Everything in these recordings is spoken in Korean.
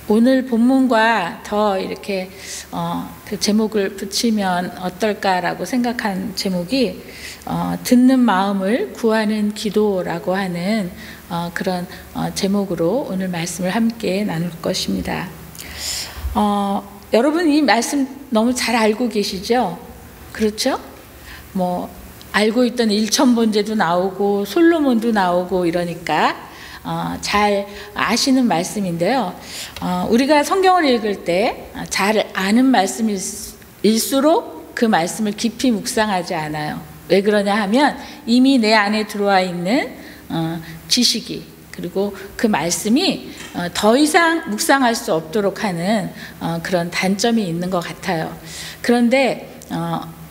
오늘 본문과 더 이렇게 그 제목을 붙이면 어떨까라고 생각한 제목이 듣는 마음을 구하는 기도라고 하는 그런 제목으로 오늘 말씀을 함께 나눌 것입니다. 여러분 이 말씀 너무 잘 알고 계시죠? 그렇죠? 뭐 알고 있던 일천번제도 나오고 솔로몬도 나오고 이러니까 잘 아시는 말씀인데요. 우리가 성경을 읽을 때 잘 아는 말씀일수록 그 말씀을 깊이 묵상하지 않아요. 왜 그러냐 하면 이미 내 안에 들어와 있는 지식이, 그리고 그 말씀이 더 이상 묵상할 수 없도록 하는 그런 단점이 있는 것 같아요. 그런데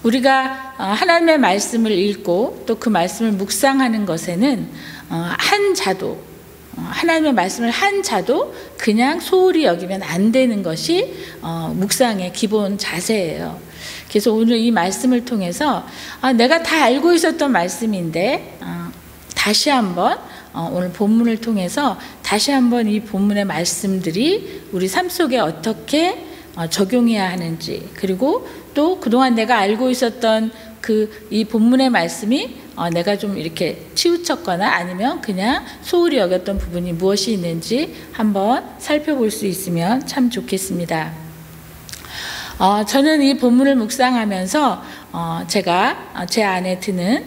우리가 하나님의 말씀을 읽고 또 그 말씀을 묵상하는 것에는 한 자도, 하나님의 말씀을 한 자도 그냥 소홀히 여기면 안 되는 것이 묵상의 기본 자세예요. 그래서 오늘 이 말씀을 통해서 내가 다 알고 있었던 말씀인데 다시 한번 오늘 본문을 통해서 다시 한번 이 본문의 말씀들이 우리 삶 속에 어떻게 적용해야 하는지, 그리고 또 그동안 내가 알고 있었던 이 본문의 말씀이 내가 좀 이렇게 치우쳤거나 아니면 그냥 소홀히 여겼던 부분이 무엇이 있는지 한번 살펴볼 수 있으면 참 좋겠습니다. 저는 이 본문을 묵상하면서 제가 제 안에 드는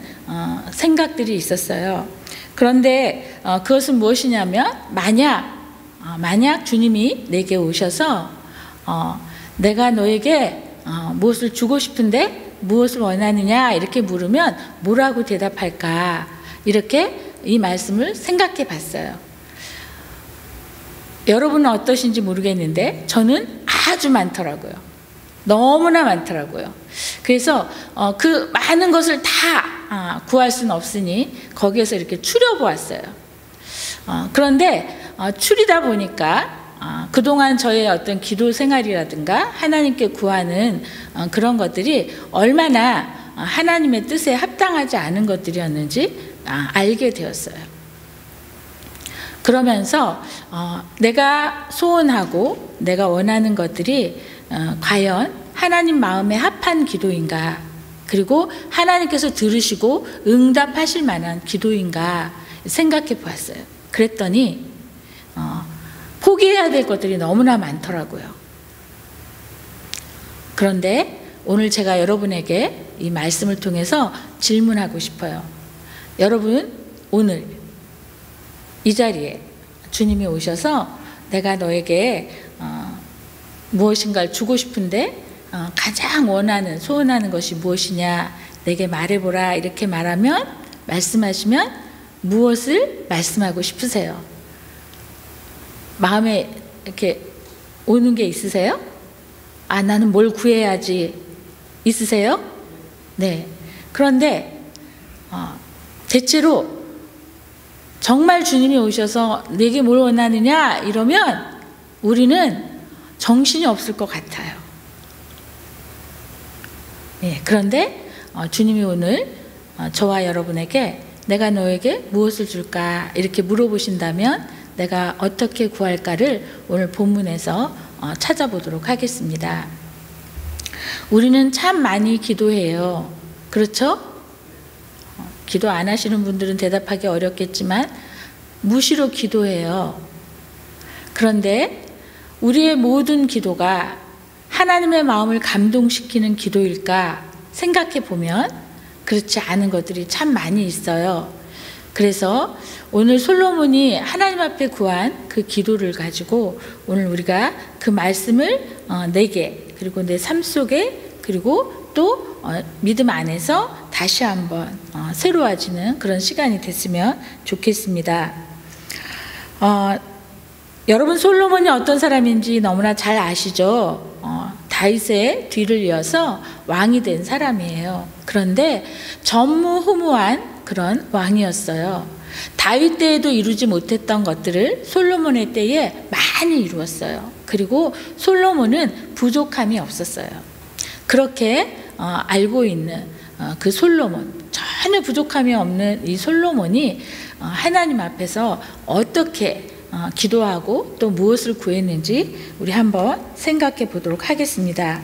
생각들이 있었어요. 그런데 그것은 무엇이냐면 만약 주님이 내게 오셔서 내가 너에게 무엇을 주고 싶은데 무엇을 원하느냐 이렇게 물으면 뭐라고 대답할까, 이렇게 이 말씀을 생각해 봤어요. 여러분은 어떠신지 모르겠는데 저는 아주 많더라고요. 너무나 많더라고요. 그래서 그 많은 것을 다 구할 수는 없으니 거기에서 이렇게 추려보았어요. 그런데 추리다 보니까 그동안 저의 어떤 기도 생활이라든가 하나님께 구하는 그런 것들이 얼마나 하나님의 뜻에 합당하지 않은 것들이었는지 알게 되었어요. 그러면서 내가 소원하고 내가 원하는 것들이 과연 하나님 마음에 합한 기도인가, 그리고 하나님께서 들으시고 응답하실 만한 기도인가 생각해 보았어요. 그랬더니 포기해야 될 것들이 너무나 많더라고요. 그런데 오늘 제가 여러분에게 이 말씀을 통해서 질문하고 싶어요. 여러분, 오늘 이 자리에 주님이 오셔서 내가 너에게 무엇인가를 주고 싶은데 가장 원하는, 소원하는 것이 무엇이냐, 내게 말해보라 이렇게 말씀하시면 무엇을 말씀하고 싶으세요? 마음에 이렇게 오는 게 있으세요? 나는 뭘 구해야지 있으세요? 네. 그런데 대체로 정말 주님이 오셔서 내게 뭘 원하느냐 이러면 우리는 정신이 없을 것 같아요. 네. 그런데 주님이 오늘 저와 여러분에게 내가 너에게 무엇을 줄까 이렇게 물어보신다면 내가 어떻게 구할까를 오늘 본문에서 찾아보도록 하겠습니다. 우리는 참 많이 기도해요. 그렇죠? 기도 안 하시는 분들은 대답하기 어렵겠지만 무시로 기도해요. 그런데 우리의 모든 기도가 하나님의 마음을 감동시키는 기도일까 생각해 보면 그렇지 않은 것들이 참 많이 있어요. 그래서 오늘 솔로몬이 하나님 앞에 구한 그 기도를 가지고 오늘 우리가 그 말씀을 내게, 그리고 내 삶 속에, 그리고 또 믿음 안에서 다시 한번 새로워지는 그런 시간이 됐으면 좋겠습니다. 여러분, 솔로몬이 어떤 사람인지 너무나 잘 아시죠? 다윗의 뒤를 이어서 왕이 된 사람이에요. 그런데 전무후무한 그런 왕이었어요. 다윗 때에도 이루지 못했던 것들을 솔로몬의 때에 많이 이루었어요. 그리고 솔로몬은 부족함이 없었어요. 그렇게 알고 있는 그 솔로몬, 전혀 부족함이 없는 이 솔로몬이 하나님 앞에서 어떻게 기도하고 또 무엇을 구했는지 우리 한번 생각해 보도록 하겠습니다.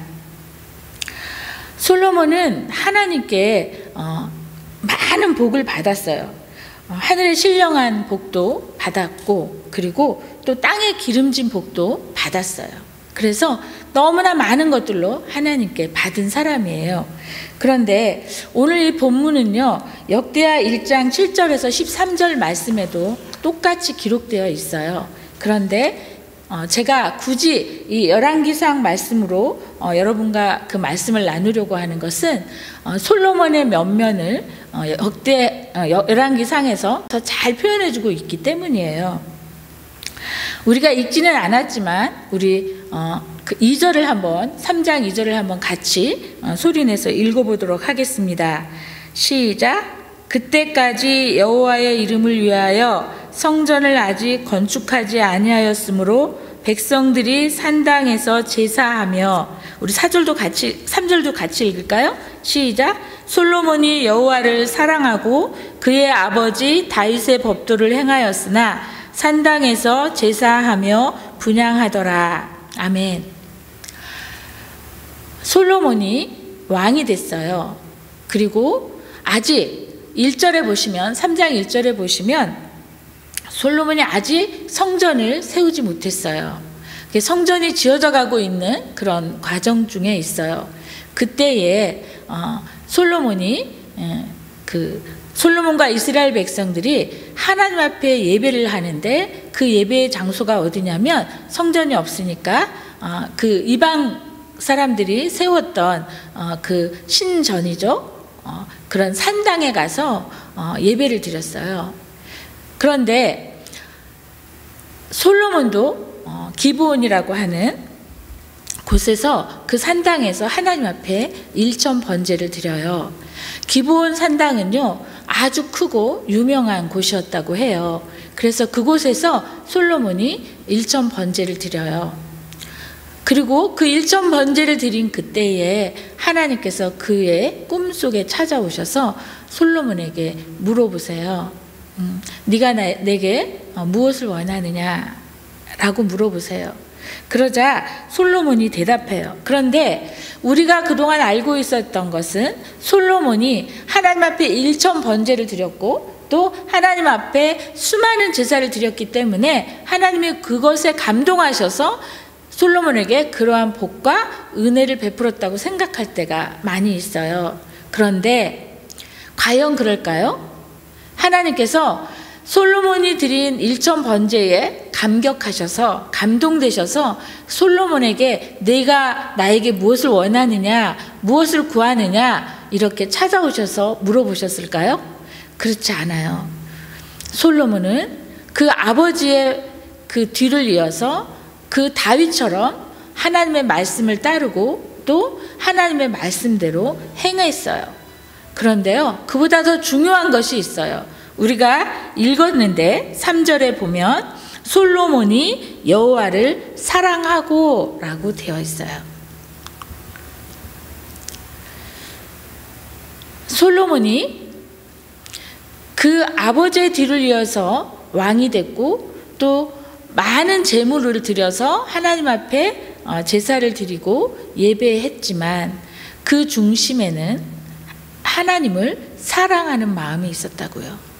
솔로몬은 하나님께 많은 복을 받았어요. 하늘의 신령한 복도 받았고, 그리고 또 땅의 기름진 복도 받았어요. 그래서 너무나 많은 것들로 하나님께 받은 사람이에요. 그런데 오늘 이 본문은요, 역대하 1장 7절에서 13절 말씀에도 똑같이 기록되어 있어요. 그런데 제가 굳이 이 열왕기상 말씀으로 여러분과 그 말씀을 나누려고 하는 것은 솔로몬의 면면을 열왕기상에서 더 잘 표현해주고 있기 때문이에요. 우리가 읽지는 않았지만 우리 그 2절을 한번 3장 2절을 한번 같이 소리내서 읽어보도록 하겠습니다. 시작. 그때까지 여호와의 이름을 위하여 성전을 아직 건축하지 아니하였으므로 백성들이 산당에서 제사하며, 우리 3절도 같이 읽을까요? 시작. 솔로몬이 여호와를 사랑하고 그의 아버지 다윗의 법도를 행하였으나 산당에서 제사하며 분향하더라. 아멘. 솔로몬이 왕이 됐어요. 그리고 아직 1절에 보시면, 3장 1절에 보시면 솔로몬이 아직 성전을 세우지 못했어요. 성전이 지어져 가고 있는 그런 과정 중에 있어요. 그때에 솔로몬이 솔로몬과 이스라엘 백성들이 하나님 앞에 예배를 하는데, 그 예배의 장소가 어디냐면 성전이 없으니까 그 이방 사람들이 세웠던 그 신전이죠. 그런 산당에 가서 예배를 드렸어요. 그런데 솔로몬도 기브온이라고 하는 곳에서, 그 산당에서 하나님 앞에 일천 번제를 드려요. 기브온 산당은요 아주 크고 유명한 곳이었다고 해요. 그래서 그곳에서 솔로몬이 일천 번제를 드려요. 그리고 그 일천 번제를 드린 그때에 하나님께서 그의 꿈속에 찾아오셔서 솔로몬에게 물어보세요. 네가 내게 무엇을 원하느냐 라고 물어보세요. 그러자 솔로몬이 대답해요. 그런데 우리가 그동안 알고 있었던 것은 솔로몬이 하나님 앞에 일천 번제를 드렸고 또 하나님 앞에 수많은 제사를 드렸기 때문에 하나님이 그것에 감동하셔서 솔로몬에게 그러한 복과 은혜를 베풀었다고 생각할 때가 많이 있어요. 그런데 과연 그럴까요? 하나님께서 솔로몬이 드린 일천 번제에 감격하셔서, 감동되셔서 솔로몬에게 네가 나에게 무엇을 원하느냐, 무엇을 구하느냐 이렇게 찾아오셔서 물어보셨을까요? 그렇지 않아요. 솔로몬은 그 아버지의 그 뒤를 이어서 그 다윗처럼 하나님의 말씀을 따르고 또 하나님의 말씀대로 행했어요. 그런데요, 그보다 더 중요한 것이 있어요. 우리가 읽었는데 3절에 보면 솔로몬이 여호와를 사랑하고 라고 되어 있어요. 솔로몬이 그 아버지의 뒤를 이어서 왕이 됐고 또 많은 제물을 드려서 하나님 앞에 제사를 드리고 예배했지만 그 중심에는 하나님을 사랑하는 마음이 있었다고요.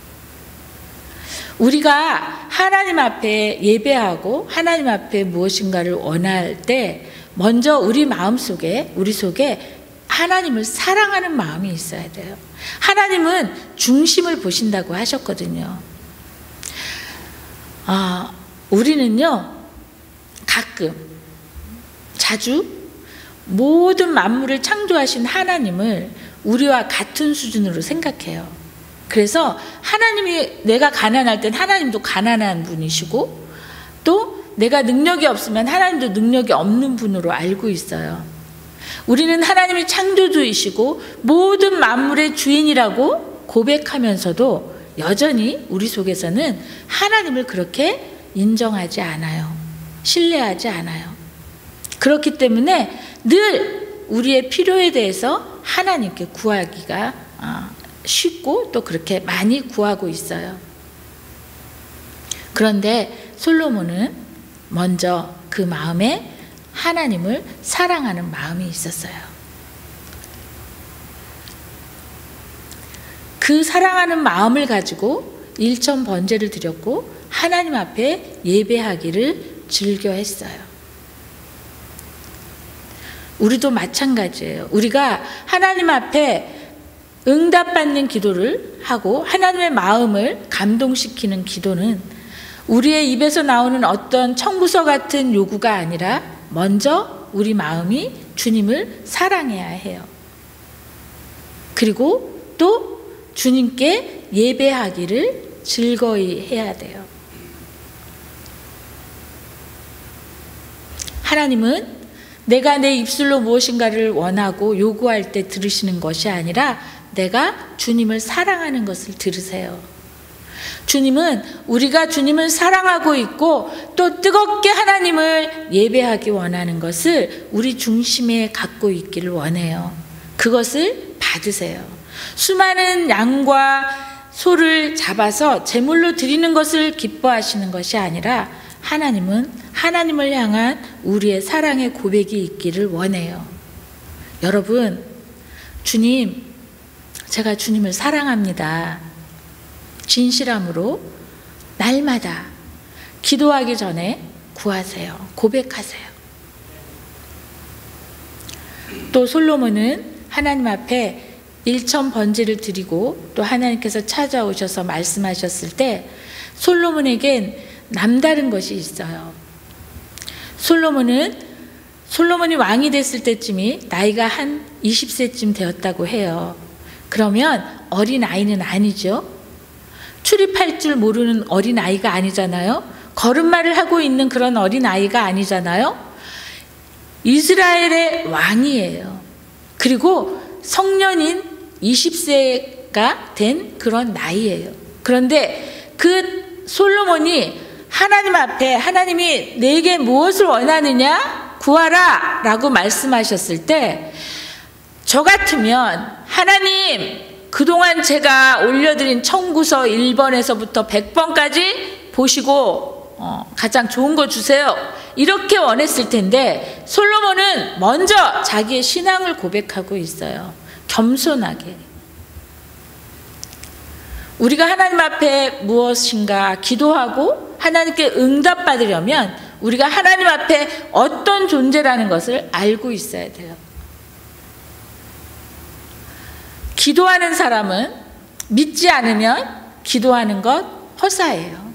우리가 하나님 앞에 예배하고 하나님 앞에 무엇인가를 원할 때 먼저 우리 마음속에, 우리 속에 하나님을 사랑하는 마음이 있어야 돼요. 하나님은 중심을 보신다고 하셨거든요. 우리는요 가끔, 자주 모든 만물을 창조하신 하나님을 우리와 같은 수준으로 생각해요. 그래서 하나님이, 내가 가난할 땐 하나님도 가난한 분이시고 또 내가 능력이 없으면 하나님도 능력이 없는 분으로 알고 있어요. 우리는 하나님이 창조주이시고 모든 만물의 주인이라고 고백하면서도 여전히 우리 속에서는 하나님을 그렇게 인정하지 않아요. 신뢰하지 않아요. 그렇기 때문에 늘 우리의 필요에 대해서 하나님께 구하기가 쉽고 또 그렇게 많이 구하고 있어요. 그런데 솔로몬은 먼저 그 마음에 하나님을 사랑하는 마음이 있었어요. 그 사랑하는 마음을 가지고 일천 번제를 드렸고 하나님 앞에 예배하기를 즐겨했어요. 우리도 마찬가지예요. 우리가 하나님 앞에 응답받는 기도를 하고 하나님의 마음을 감동시키는 기도는 우리의 입에서 나오는 어떤 청구서 같은 요구가 아니라 먼저 우리 마음이 주님을 사랑해야 해요. 그리고 또 주님께 예배하기를 즐거이 해야 돼요. 하나님은 내가 내 입술로 무엇인가를 원하고 요구할 때 들으시는 것이 아니라 내가 주님을 사랑하는 것을 들으세요. 주님은 우리가 주님을 사랑하고 있고 또 뜨겁게 하나님을 예배하기 원하는 것을 우리 중심에 갖고 있기를 원해요. 그것을 받으세요. 수많은 양과 소를 잡아서 제물로 드리는 것을 기뻐하시는 것이 아니라 하나님은 하나님을 향한 우리의 사랑의 고백이 있기를 원해요. 여러분, 주님, 제가 주님을 사랑합니다. 진실함으로 날마다 기도하기 전에 구하세요. 고백하세요. 또 솔로몬은 하나님 앞에 일천 번제를 드리고 또 하나님께서 찾아오셔서 말씀하셨을 때 솔로몬에겐 남다른 것이 있어요. 솔로몬이 왕이 됐을 때쯤이 나이가 한 20세쯤 되었다고 해요. 그러면 어린아이는 아니죠. 출입할 줄 모르는 어린아이가 아니잖아요. 걸음마를 하고 있는 그런 어린아이가 아니잖아요. 이스라엘의 왕이에요. 그리고 성년인 20세가 된 그런 나이예요. 그런데 그 솔로몬이 하나님 앞에 하나님이 내게 무엇을 원하느냐? 구하라 라고 말씀하셨을 때 저 같으면 하나님 그동안 제가 올려드린 청구서 1번에서부터 100번까지 보시고 가장 좋은 거 주세요. 이렇게 원했을 텐데 솔로몬은 먼저 자기의 신앙을 고백하고 있어요. 겸손하게. 우리가 하나님 앞에 무엇인가 기도하고 하나님께 응답받으려면 우리가 하나님 앞에 어떤 존재라는 것을 알고 있어야 돼요. 기도하는 사람은 믿지 않으면 기도하는 것 허사예요.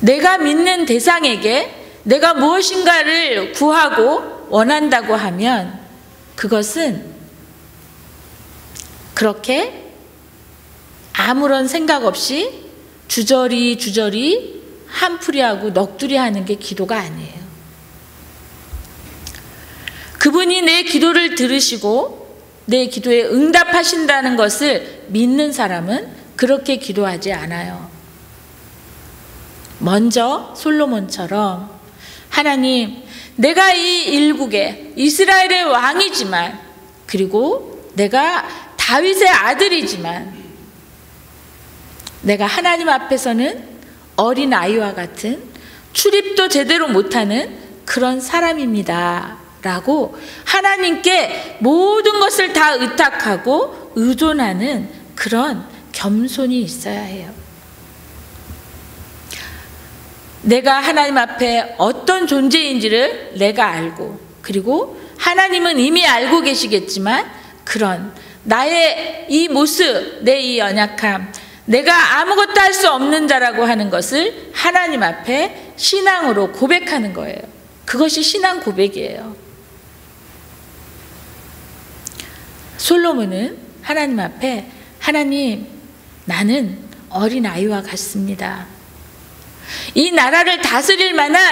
내가 믿는 대상에게 내가 무엇인가를 구하고 원한다고 하면 그것은 그렇게 아무런 생각 없이 주저리 한풀이하고 넋두리 하는 게 기도가 아니에요. 그분이 내 기도를 들으시고 내 기도에 응답하신다는 것을 믿는 사람은 그렇게 기도하지 않아요. 먼저 솔로몬처럼 하나님, 내가 이 일국의 이스라엘의 왕이지만 그리고 내가 다윗의 아들이지만 내가 하나님 앞에서는 어린아이와 같은 출입도 제대로 못하는 그런 사람입니다 라고 하나님께 모든 것을 다 의탁하고 의존하는 그런 겸손이 있어야 해요. 내가 하나님 앞에 어떤 존재인지를 내가 알고 그리고 하나님은 이미 알고 계시겠지만 그런 나의 이 모습, 내 이 연약함, 내가 아무것도 할 수 없는 자라고 하는 것을 하나님 앞에 신앙으로 고백하는 거예요. 그것이 신앙 고백이에요. 솔로몬은 하나님 앞에 하나님, 나는 어린아이와 같습니다. 이 나라를 다스릴 만한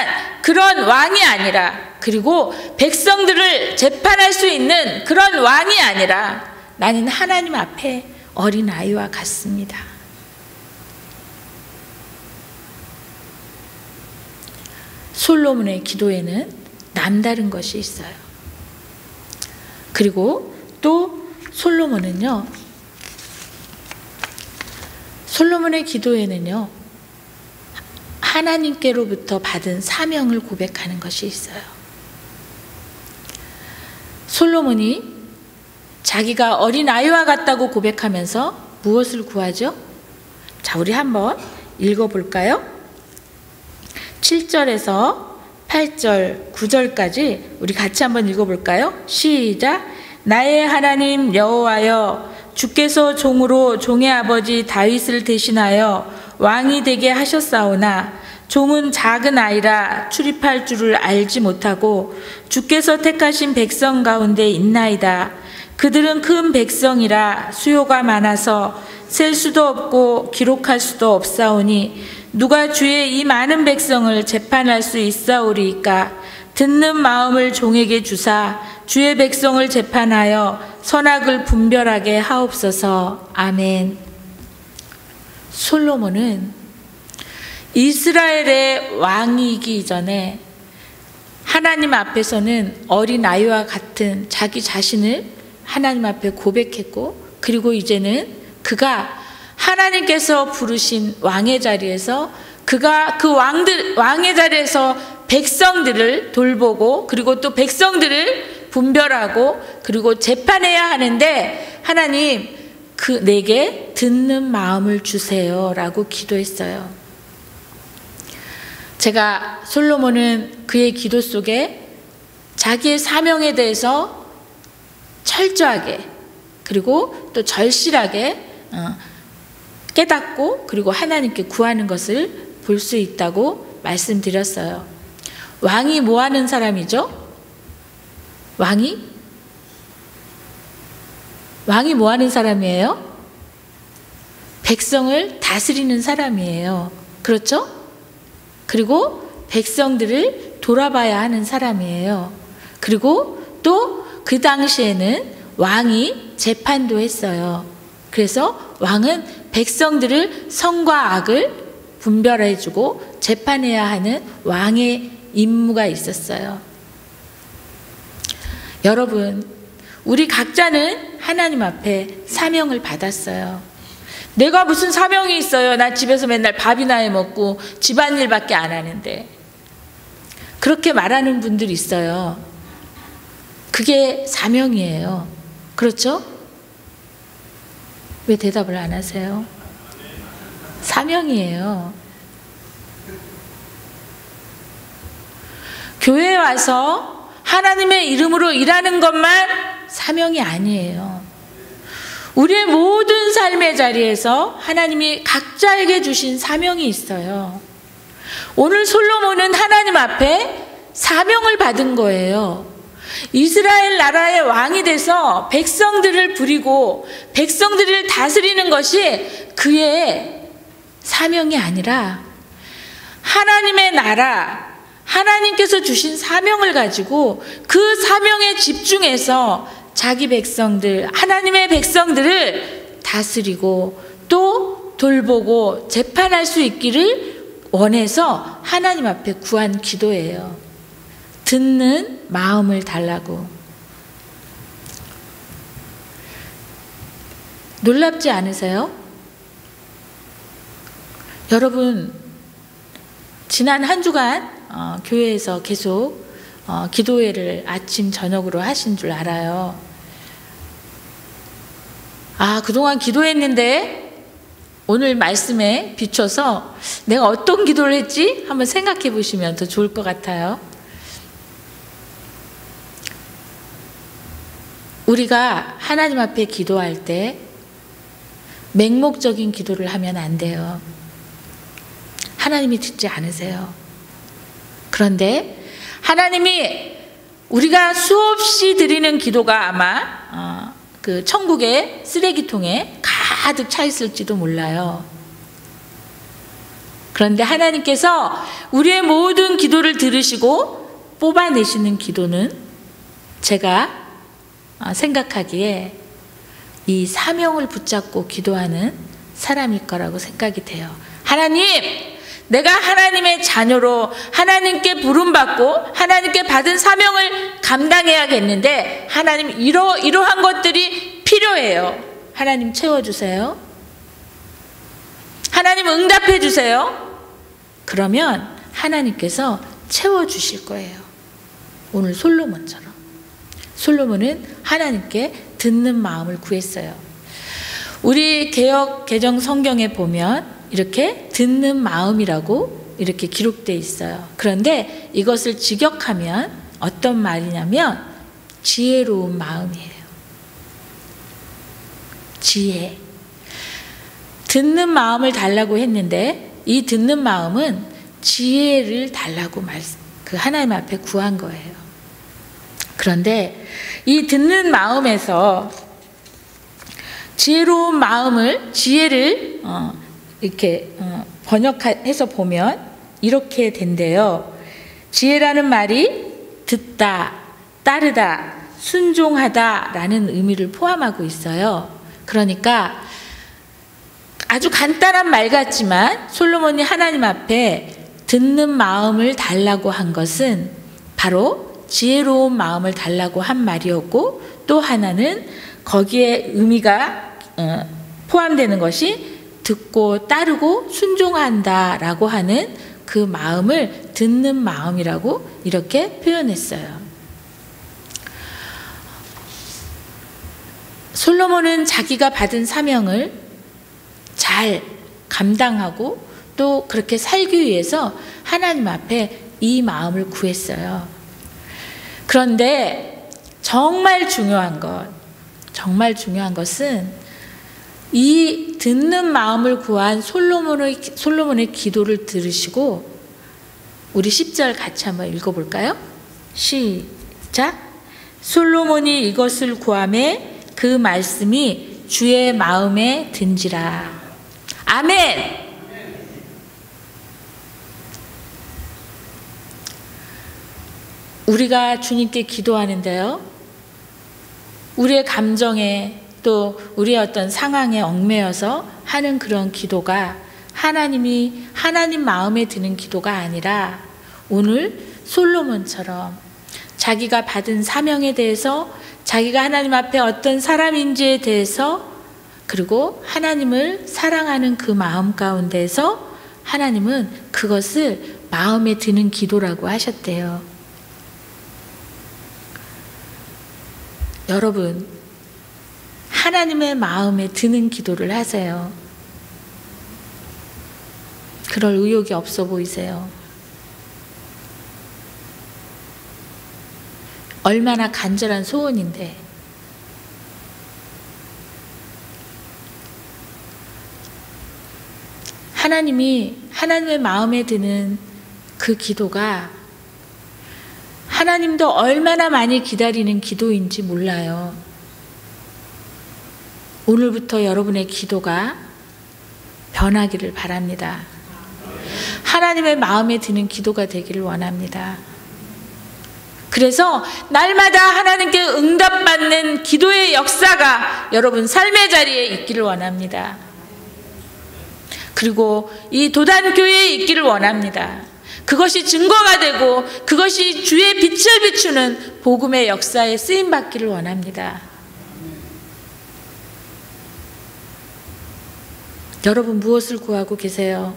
그런 왕이 아니라 그리고 백성들을 재판할 수 있는 그런 왕이 아니라 나는 하나님 앞에 어린아이와 같습니다. 솔로몬의 기도에는 남다른 것이 있어요. 그리고 또 솔로몬은요, 솔로몬의 기도에는요, 하나님께로부터 받은 사명을 고백하는 것이 있어요. 솔로몬이 자기가 어린아이와 같다고 고백하면서 무엇을 구하죠? 자, 우리 한번 읽어볼까요? 7절에서 8절, 9절까지 우리 같이 한번 읽어볼까요? 시작! 나의 하나님 여호와여, 주께서 종으로 종의 아버지 다윗을 대신하여 왕이 되게 하셨사오나 종은 작은 아이라 출입할 줄을 알지 못하고 주께서 택하신 백성 가운데 있나이다. 그들은 큰 백성이라 수요가 많아서 셀 수도 없고 기록할 수도 없사오니 누가 주의 이 많은 백성을 재판할 수 있사오리이까. 듣는 마음을 종에게 주사 주의 백성을 재판하여 선악을 분별하게 하옵소서. 아멘. 솔로몬은 이스라엘의 왕이기 전에 하나님 앞에서는 어린아이와 같은 자기 자신을 하나님 앞에 고백했고, 그리고 이제는 그가 하나님께서 부르신 왕의 자리에서 그가 그 왕의 자리에서 백성들을 돌보고, 그리고 또 백성들을 분별하고, 그리고 재판해야 하는데 하나님 내게 듣는 마음을 주세요 라고 기도했어요. 제가 솔로몬은 그의 기도 속에 자기의 사명에 대해서 철저하게, 그리고 또 절실하게 깨닫고, 그리고 하나님께 구하는 것을 볼 수 있다고 말씀드렸어요. 왕이 뭐 하는 사람이죠? 왕이 뭐 하는 사람이에요? 백성을 다스리는 사람이에요. 그렇죠? 그리고 백성들을 돌아봐야 하는 사람이에요. 그리고 또 그 당시에는 왕이 재판도 했어요. 그래서 왕은 백성들을 선과 악을 분별해주고 재판해야 하는 왕의 임무가 있었어요. 여러분, 우리 각자는 하나님 앞에 사명을 받았어요. 내가 무슨 사명이 있어요? 나 집에서 맨날 밥이나 해 먹고 집안일밖에 안 하는데. 그렇게 말하는 분들이 있어요. 그게 사명이에요. 그렇죠? 왜 대답을 안 하세요? 사명이에요. 교회에 와서 하나님의 이름으로 일하는 것만 사명이 아니에요. 우리의 모든 삶의 자리에서 하나님이 각자에게 주신 사명이 있어요. 오늘 솔로몬은 하나님 앞에 사명을 받은 거예요. 이스라엘 나라의 왕이 돼서 백성들을 부리고 백성들을 다스리는 것이 그의 사명이 아니라 하나님의 나라, 하나님께서 주신 사명을 가지고 그 사명에 집중해서 자기 백성들, 하나님의 백성들을 다스리고 또 돌보고 재판할 수 있기를 원해서 하나님 앞에 구한 기도예요. 듣는 마음을 달라고. 놀랍지 않으세요? 여러분, 지난 한 주간 교회에서 계속 기도회를 아침 저녁으로 하신 줄 알아요. 그동안 기도했는데 오늘 말씀에 비춰서 내가 어떤 기도를 했지? 한번 생각해 보시면 더 좋을 것 같아요. 우리가 하나님 앞에 기도할 때 맹목적인 기도를 하면 안 돼요. 하나님이 듣지 않으세요. 그런데 하나님이 우리가 수없이 드리는 기도가 아마 그 천국의 쓰레기통에 가득 차 있을지도 몰라요. 그런데 하나님께서 우리의 모든 기도를 들으시고 뽑아내시는 기도는 제가 생각하기에 이 사명을 붙잡고 기도하는 사람일 거라고 생각이 돼요. 하나님, 내가 하나님의 자녀로 하나님께 부름받고 하나님께 받은 사명을 감당해야겠는데 하나님 이러한 것들이 필요해요. 하나님 채워주세요. 하나님 응답해 주세요. 그러면 하나님께서 채워주실 거예요. 오늘 솔로몬처럼. 솔로몬은 하나님께 듣는 마음을 구했어요. 우리 개역 개정 성경에 보면 이렇게 듣는 마음이라고 이렇게 기록되어 있어요. 그런데 이것을 직역하면 어떤 말이냐면 지혜로운 마음이에요. 지혜. 듣는 마음을 달라고 했는데 이 듣는 마음은 지혜를 달라고 그 하나님 앞에 구한 거예요. 그런데 이 듣는 마음에서 지혜로운 마음을 지혜를 이렇게 번역해서 보면 이렇게 된대요. 지혜라는 말이 듣다, 따르다, 순종하다라는 의미를 포함하고 있어요. 그러니까 아주 간단한 말 같지만 솔로몬이 하나님 앞에 듣는 마음을 달라고 한 것은 바로 지혜로운 마음을 달라고 한 말이었고, 또 하나는 거기에 의미가 포함되는 것이 듣고 따르고 순종한다라고 하는 그 마음을 듣는 마음이라고 이렇게 표현했어요. 솔로몬은 자기가 받은 사명을 잘 감당하고 또 그렇게 살기 위해서 하나님 앞에 이 마음을 구했어요. 그런데 정말 중요한 것은 이 듣는 마음을 구한 솔로몬의 기도를 들으시고 우리 10절 같이 한번 읽어볼까요? 시작. 솔로몬이 이것을 구하매 그 말씀이 주의 마음에 든지라. 아멘. 우리가 주님께 기도하는데요, 우리의 감정에 또 우리의 어떤 상황에 얽매여서 하는 그런 기도가 하나님 마음에 드는 기도가 아니라 오늘 솔로몬처럼 자기가 받은 사명에 대해서, 자기가 하나님 앞에 어떤 사람인지에 대해서, 그리고 하나님을 사랑하는 그 마음 가운데서 하나님은 그것을 마음에 드는 기도라고 하셨대요. 여러분, 하나님의 마음에 드는 기도를 하세요. 그럴 의욕이 없어 보이세요? 얼마나 간절한 소원인데. 하나님의 마음에 드는 그 기도가 하나님도 얼마나 많이 기다리는 기도인지 몰라요. 오늘부터 여러분의 기도가 변하기를 바랍니다. 하나님의 마음에 드는 기도가 되기를 원합니다. 그래서 날마다 하나님께 응답받는 기도의 역사가 여러분 삶의 자리에 있기를 원합니다. 그리고 이 도단교회에 있기를 원합니다. 그것이 증거가 되고 그것이 주의 빛을 비추는 복음의 역사에 쓰임받기를 원합니다. 여러분 무엇을 구하고 계세요?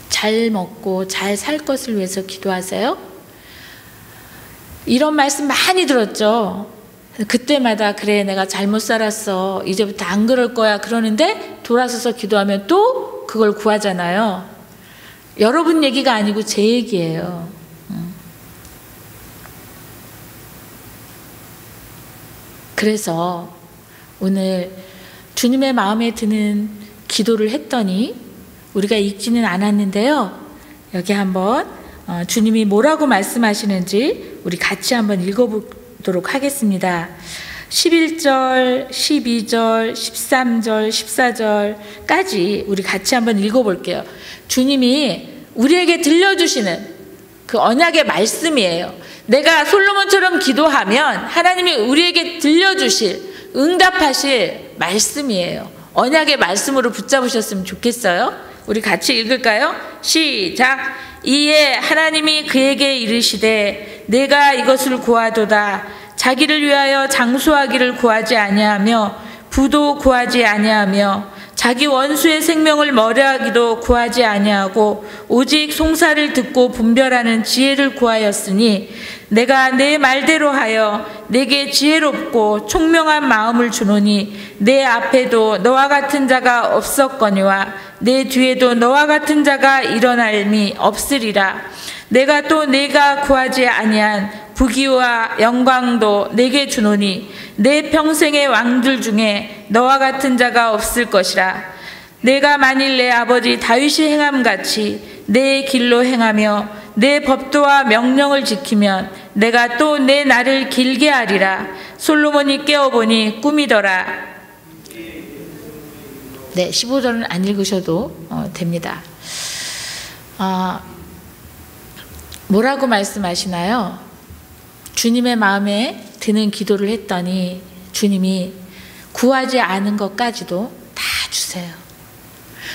잘 먹고 잘 살 것을 위해서 기도하세요? 이런 말씀 많이 들었죠. 그때마다 그래 내가 잘못 살았어 이제부터 안 그럴 거야 그러는데 돌아서서 기도하면 또 그걸 구하잖아요. 여러분 얘기가 아니고 제 얘기예요. 그래서 오늘 주님의 마음에 드는 기도를 했더니 우리가 읽지는 않았는데요. 여기 한번 주님이 뭐라고 말씀하시는지 우리 같이 한번 읽어보도록 하겠습니다. 11절, 12절, 13절, 14절까지 우리 같이 한번 읽어볼게요. 주님이 우리에게 들려주시는 그 언약의 말씀이에요. 내가 솔로몬처럼 기도하면 하나님이 우리에게 들려주실, 응답하실 말씀이에요. 언약의 말씀으로 붙잡으셨으면 좋겠어요. 우리 같이 읽을까요? 시작. 이에 하나님이 그에게 이르시되 내가 이것을 구하도다. 자기를 위하여 장수하기를 구하지 아니하며 부도 구하지 아니하며 자기 원수의 생명을 멀어하기도 구하지 아니하고 오직 송사를 듣고 분별하는 지혜를 구하였으니 내가 내 말대로 하여 내게 지혜롭고 총명한 마음을 주노니 내 앞에도 너와 같은 자가 없었거니와 내 뒤에도 너와 같은 자가 일어날미 없으리라. 내가 또 내가 구하지 아니한 부귀와 영광도 내게 주노니 내 평생의 왕들 중에 너와 같은 자가 없을 것이라. 내가 만일 내 아버지 다윗이 행함같이 내 길로 행하며 내 법도와 명령을 지키면 내가 또 내 날을 길게 하리라. 솔로몬이 깨어보니 꿈이더라. 네, 15절은 안 읽으셔도 됩니다. 뭐라고 말씀하시나요? 주님의 마음에 드는 기도를 했더니 주님이 구하지 않은 것까지도 다 주세요.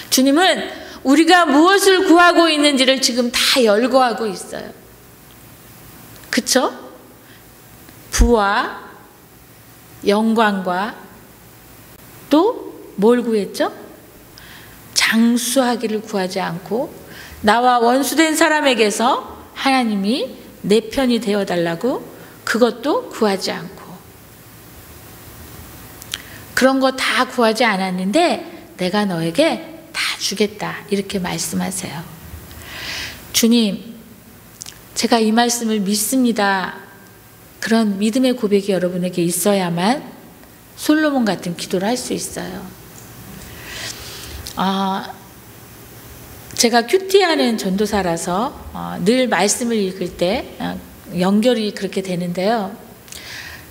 주님은 우리가 무엇을 구하고 있는지를 지금 다 열거하고 있어요. 그쵸? 부와 영광과 또 뭘 구했죠? 장수하기를 구하지 않고 나와 원수된 사람에게서 하나님이 내 편이 되어달라고 그것도 구하지 않고 그런 거 다 구하지 않았는데 내가 너에게 다 주겠다 이렇게 말씀하세요. 주님, 제가 이 말씀을 믿습니다. 그런 믿음의 고백이 여러분에게 있어야만 솔로몬 같은 기도를 할 수 있어요. 제가 큐티하는 전도사라서 늘 말씀을 읽을 때 연결이 그렇게 되는데요.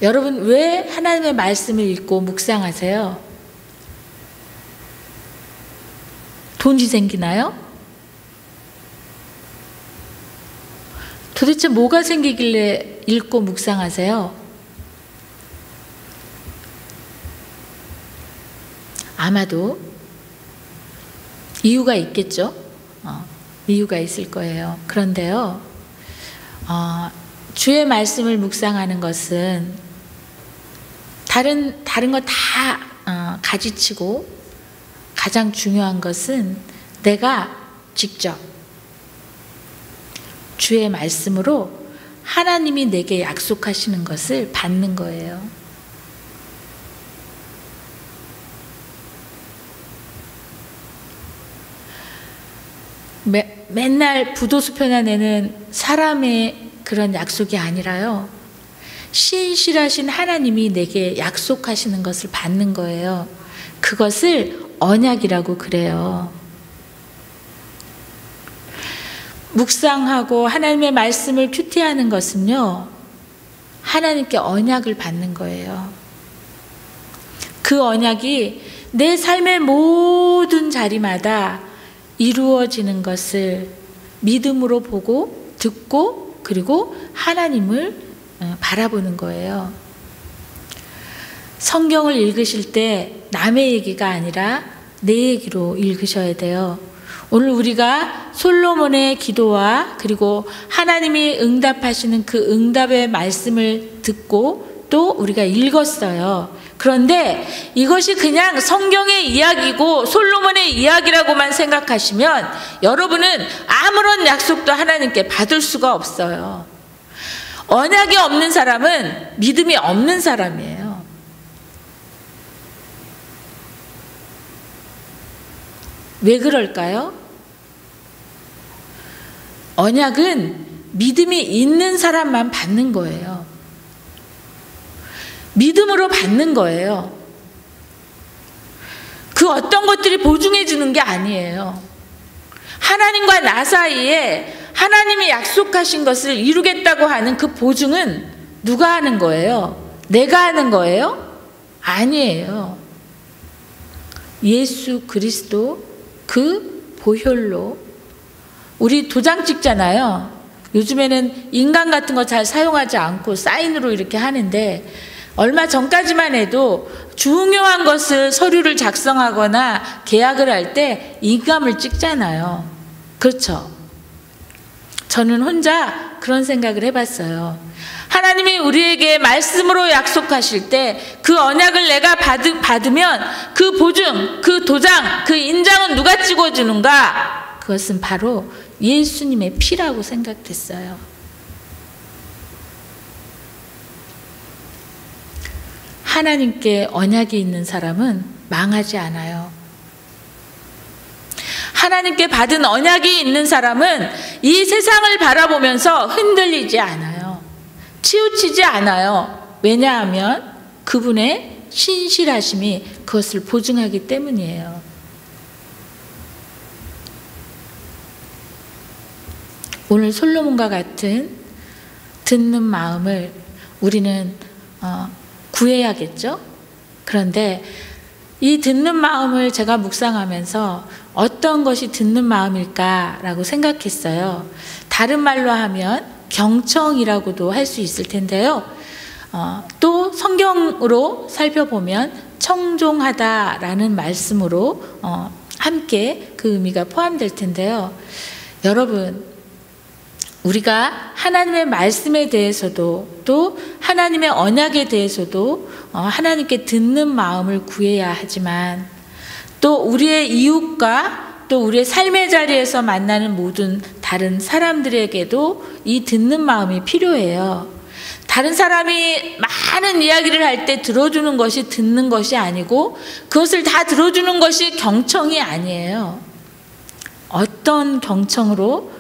여러분, 왜 하나님의 말씀을 읽고 묵상하세요? 돈이 생기나요? 도대체 뭐가 생기길래 읽고 묵상하세요? 아마도 이유가 있겠죠? 이유가 있을 거예요. 그런데요, 주의 말씀을 묵상하는 것은 다른 거 다 가지치고 가장 중요한 것은 내가 직접 주의 말씀으로 하나님이 내게 약속하시는 것을 받는 거예요. 맨날 부도수 펴내는 사람의 그런 약속이 아니라요, 신실하신 하나님이 내게 약속하시는 것을 받는 거예요. 그것을 언약이라고 그래요. 묵상하고 하나님의 말씀을 큐티하는 것은요, 하나님께 언약을 받는 거예요. 그 언약이 내 삶의 모든 자리마다 이루어지는 것을 믿음으로 보고 듣고 그리고 하나님을 바라보는 거예요. 성경을 읽으실 때 남의 얘기가 아니라 내 얘기로 읽으셔야 돼요. 오늘 우리가 솔로몬의 기도와 그리고 하나님이 응답하시는 그 응답의 말씀을 듣고 또 우리가 읽었어요. 그런데 이것이 그냥 성경의 이야기고 솔로몬의 이야기라고만 생각하시면 여러분은 아무런 약속도 하나님께 받을 수가 없어요. 언약이 없는 사람은 믿음이 없는 사람이에요. 왜 그럴까요? 언약은 믿음이 있는 사람만 받는 거예요. 믿음으로 받는 거예요. 그 어떤 것들이 보증해 주는 게 아니에요. 하나님과 나 사이에 하나님이 약속하신 것을 이루겠다고 하는 그 보증은 누가 하는 거예요? 내가 하는 거예요? 아니에요. 예수 그리스도 그 보혈로. 우리 도장 찍잖아요. 요즘에는 인간 같은 거 잘 사용하지 않고 사인으로 이렇게 하는데, 얼마 전까지만 해도 중요한 것을 서류를 작성하거나 계약을 할 때 인감을 찍잖아요. 그렇죠? 저는 혼자 그런 생각을 해봤어요. 하나님이 우리에게 말씀으로 약속하실 때 그 언약을 내가 받으면 그 보증, 그 도장, 그 인장은 누가 찍어주는가? 그것은 바로 예수님의 피라고 생각됐어요. 하나님께 언약이 있는 사람은 망하지 않아요. 하나님께 받은 언약이 있는 사람은 이 세상을 바라보면서 흔들리지 않아요. 치우치지 않아요. 왜냐하면 그분의 신실하심이 그것을 보증하기 때문이에요. 오늘 솔로몬과 같은 듣는 마음을 우리는 구해야겠죠? 그런데 이 듣는 마음을 제가 묵상하면서 어떤 것이 듣는 마음일까라고 생각했어요. 다른 말로 하면 경청이라고도 할 수 있을 텐데요. 또 성경으로 살펴보면 청종하다라는 말씀으로 함께 그 의미가 포함될 텐데요. 여러분, 우리가 하나님의 말씀에 대해서도 또 하나님의 언약에 대해서도 하나님께 듣는 마음을 구해야 하지만 또 우리의 이웃과 또 우리의 삶의 자리에서 만나는 모든 다른 사람들에게도 이 듣는 마음이 필요해요. 다른 사람이 많은 이야기를 할 때 들어주는 것이 듣는 것이 아니고 그것을 다 들어주는 것이 경청이 아니에요. 어떤 경청으로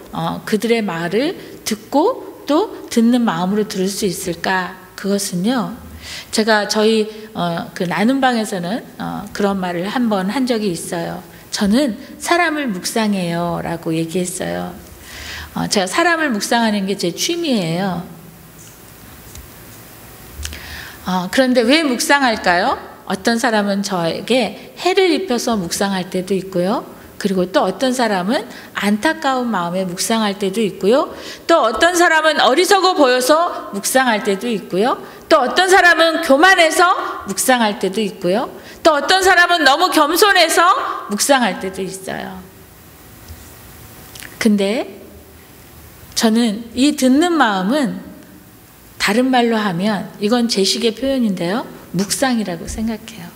그들의 말을 듣고 또 듣는 마음으로 들을 수 있을까? 그것은요, 제가 저희 그 나눔방에서는 그런 말을 한번 한 적이 있어요. 저는 사람을 묵상해요 라고 얘기했어요. 제가 사람을 묵상하는 게 제 취미예요. 그런데 왜 묵상할까요? 어떤 사람은 저에게 해를 입혀서 묵상할 때도 있고요. 그리고 또 어떤 사람은 안타까운 마음에 묵상할 때도 있고요. 또 어떤 사람은 어리석어 보여서 묵상할 때도 있고요. 또 어떤 사람은 교만해서 묵상할 때도 있고요. 또 어떤 사람은 너무 겸손해서 묵상할 때도 있어요. 근데 저는 이 듣는 마음은 다른 말로 하면 이건 제 식의 표현인데요. 묵상이라고 생각해요.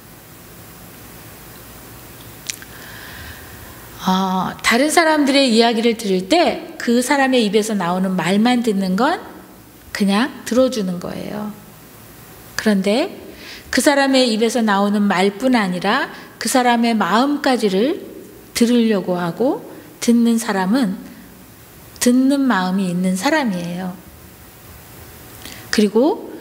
다른 사람들의 이야기를 들을 때 그 사람의 입에서 나오는 말만 듣는 건 그냥 들어주는 거예요. 그런데 그 사람의 입에서 나오는 말뿐 아니라 그 사람의 마음까지를 들으려고 하고 듣는 사람은 듣는 마음이 있는 사람이에요. 그리고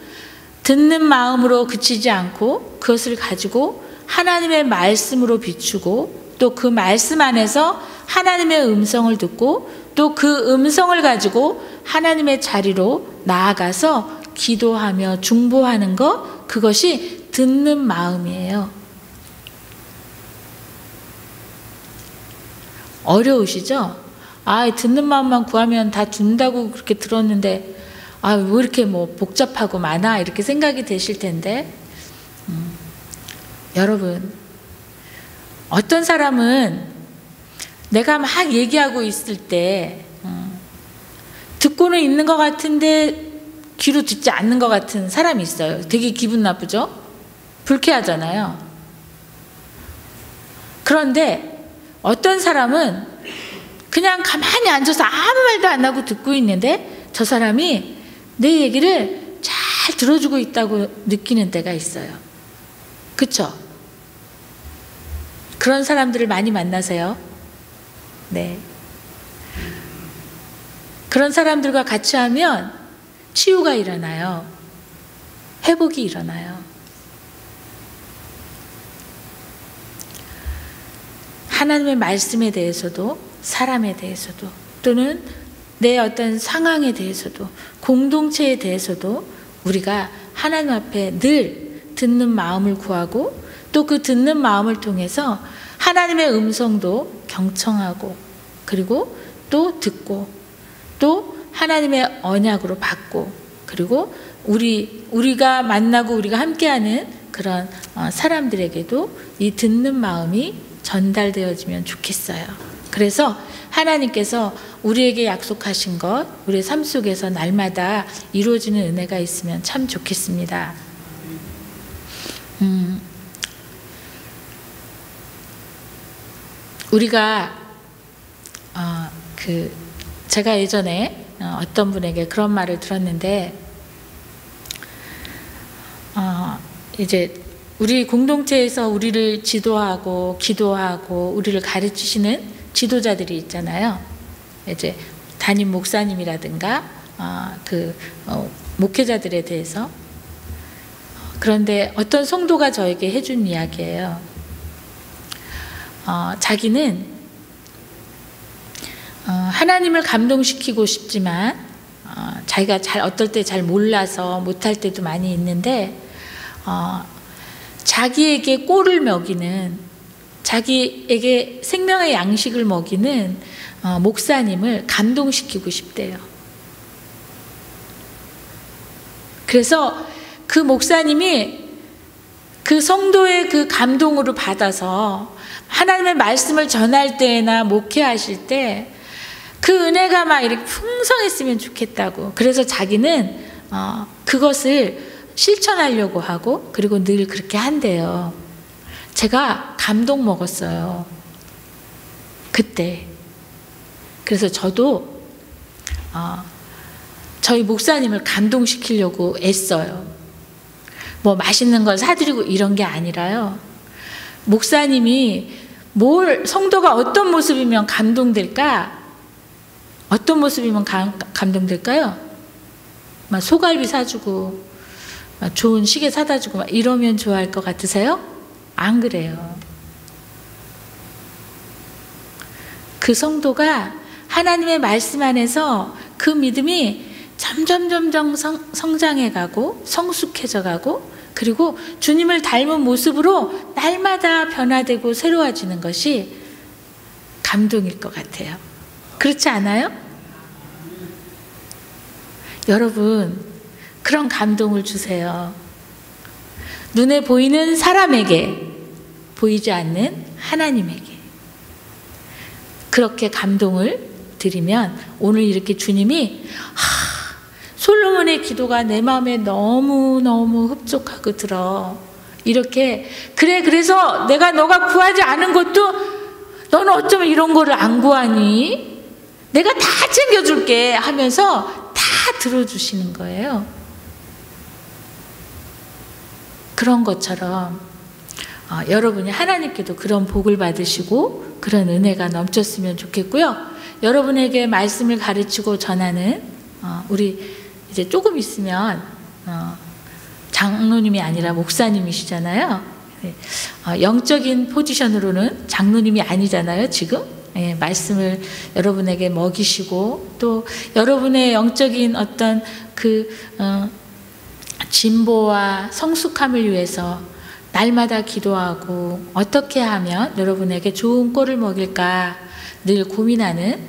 듣는 마음으로 그치지 않고 그것을 가지고 하나님의 말씀으로 비추고 또 그 말씀 안에서 하나님의 음성을 듣고 또 그 음성을 가지고 하나님의 자리로 나아가서 기도하며 중보하는 것, 그것이 듣는 마음이에요. 어려우시죠? 듣는 마음만 구하면 다 준다고 그렇게 들었는데 왜 이렇게 복잡하고 많아? 이렇게 생각이 되실 텐데 여러분, 어떤 사람은 내가 막 얘기하고 있을 때 듣고는 있는 것 같은데 귀로 듣지 않는 것 같은 사람이 있어요. 되게 기분 나쁘죠? 불쾌하잖아요. 그런데 어떤 사람은 그냥 가만히 앉아서 아무 말도 안 하고 듣고 있는데 저 사람이 내 얘기를 잘 들어주고 있다고 느끼는 때가 있어요. 그렇죠? 그런 사람들을 많이 만나세요. 네. 그런 사람들과 같이 하면 치유가 일어나요. 회복이 일어나요. 하나님의 말씀에 대해서도 사람에 대해서도 또는 내 어떤 상황에 대해서도 공동체에 대해서도 우리가 하나님 앞에 늘 듣는 마음을 구하고 또 그 듣는 마음을 통해서 하나님의 음성도 경청하고 그리고 또 듣고 또 하나님의 언약으로 받고 그리고 우리가 만나고 우리가 함께하는 그런 사람들에게도 이 듣는 마음이 전달되어지면 좋겠어요. 그래서 하나님께서 우리에게 약속하신 것, 우리의 삶 속에서 날마다 이루어지는 은혜가 있으면 참 좋겠습니다. 우리가 제가 예전에 어떤 분에게 그런 말을 들었는데, 이제 우리 공동체에서 우리를 지도하고 기도하고 우리를 가르치시는 지도자들이 있잖아요. 이제 담임 목사님이라든가 목회자들에 대해서. 그런데 어떤 성도가 저에게 해준 이야기예요. 자기는 하나님을 감동시키고 싶지만 자기가 어떨 때 잘 몰라서 못할 때도 많이 있는데, 자기에게 꼴을 먹이는, 자기에게 생명의 양식을 먹이는 목사님을 감동시키고 싶대요. 그래서 그 목사님이 그 성도의 그 감동으로 받아서 하나님의 말씀을 전할 때나 목회하실 때 그 은혜가 막 이렇게 풍성했으면 좋겠다고. 그래서 자기는 그것을 실천하려고 하고, 그리고 늘 그렇게 한대요. 제가 감동 먹었어요, 그때. 그래서 저도 저희 목사님을 감동시키려고 애써요. 뭐 맛있는 걸 사드리고 이런 게 아니라요, 목사님이 성도가 어떤 모습이면 감동될까? 어떤 모습이면 감동될까요? 막 소갈비 사주고 막 좋은 시계 사다 주고 막 이러면 좋아할 것 같으세요? 안 그래요. 그 성도가 하나님의 말씀 안에서 그 믿음이 점점 성장해 가고 성숙해져 가고, 그리고 주님을 닮은 모습으로 날마다 변화되고 새로워지는 것이 감동일 것 같아요. 그렇지 않아요? 여러분, 그런 감동을 주세요. 눈에 보이는 사람에게, 보이지 않는 하나님에게. 그렇게 감동을 드리면 오늘 이렇게 주님이 솔로몬의 기도가 내 마음에 너무너무 흡족하고 들어. 이렇게 그래서 내가 너가 구하지 않은 것도 너는 어쩌면 이런 거를 안 구하니? 내가 다 챙겨줄게 하면서 다 들어주시는 거예요. 그런 것처럼 여러분이 하나님께도 그런 복을 받으시고 그런 은혜가 넘쳤으면 좋겠고요. 여러분에게 말씀을 가르치고 전하는 우리 이제 조금 있으면 장로님이 아니라 목사님이시잖아요. 영적인 포지션으로는 장로님이 아니잖아요, 지금. 말씀을 여러분에게 먹이시고, 또 여러분의 영적인 어떤 진보와 성숙함을 위해서 날마다 기도하고 어떻게 하면 여러분에게 좋은 꼴을 먹일까 늘 고민하는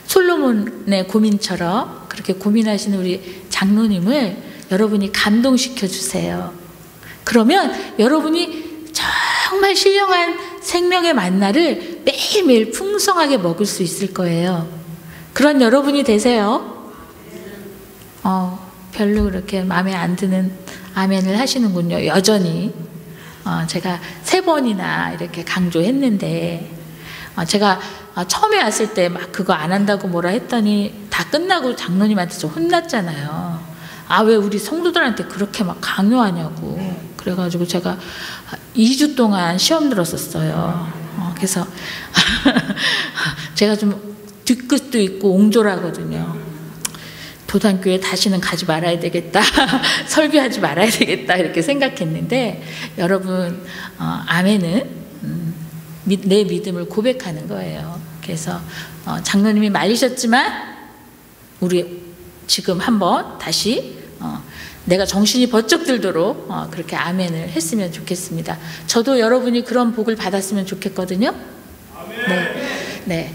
솔로몬의 고민처럼 그렇게 고민하시는 우리 장로님을 여러분이 감동시켜 주세요. 그러면 여러분이 정말 신령한 생명의 만나를 매일매일 풍성하게 먹을 수 있을 거예요. 그런 여러분이 되세요. 별로 그렇게 마음에 안 드는 아멘을 하시는군요. 여전히 제가 3번이나 이렇게 강조했는데, 제가 처음에 왔을 때 막 그거 안 한다고 뭐라 했더니 다 끝나고 장로님한테 좀 혼났잖아요. 왜 우리 성도들한테 그렇게 막 강요하냐고. 그래가지고 제가 2주 동안 시험 들었었어요. 그래서 제가 좀 뒤끝도 있고 옹졸하거든요. 도단교회 다시는 가지 말아야 되겠다, 설교하지 말아야 되겠다 이렇게 생각했는데, 여러분 아멘은 내 믿음을 고백하는 거예요. 그래서 장로님이 말리셨지만 우리 지금 한번 다시 내가 정신이 번쩍 들도록 그렇게 아멘을 했으면 좋겠습니다. 저도 여러분이 그런 복을 받았으면 좋겠거든요. 네.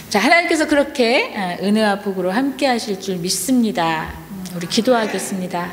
자, 하나님께서 그렇게 은혜와 복으로 함께 하실 줄 믿습니다. 우리 기도하겠습니다.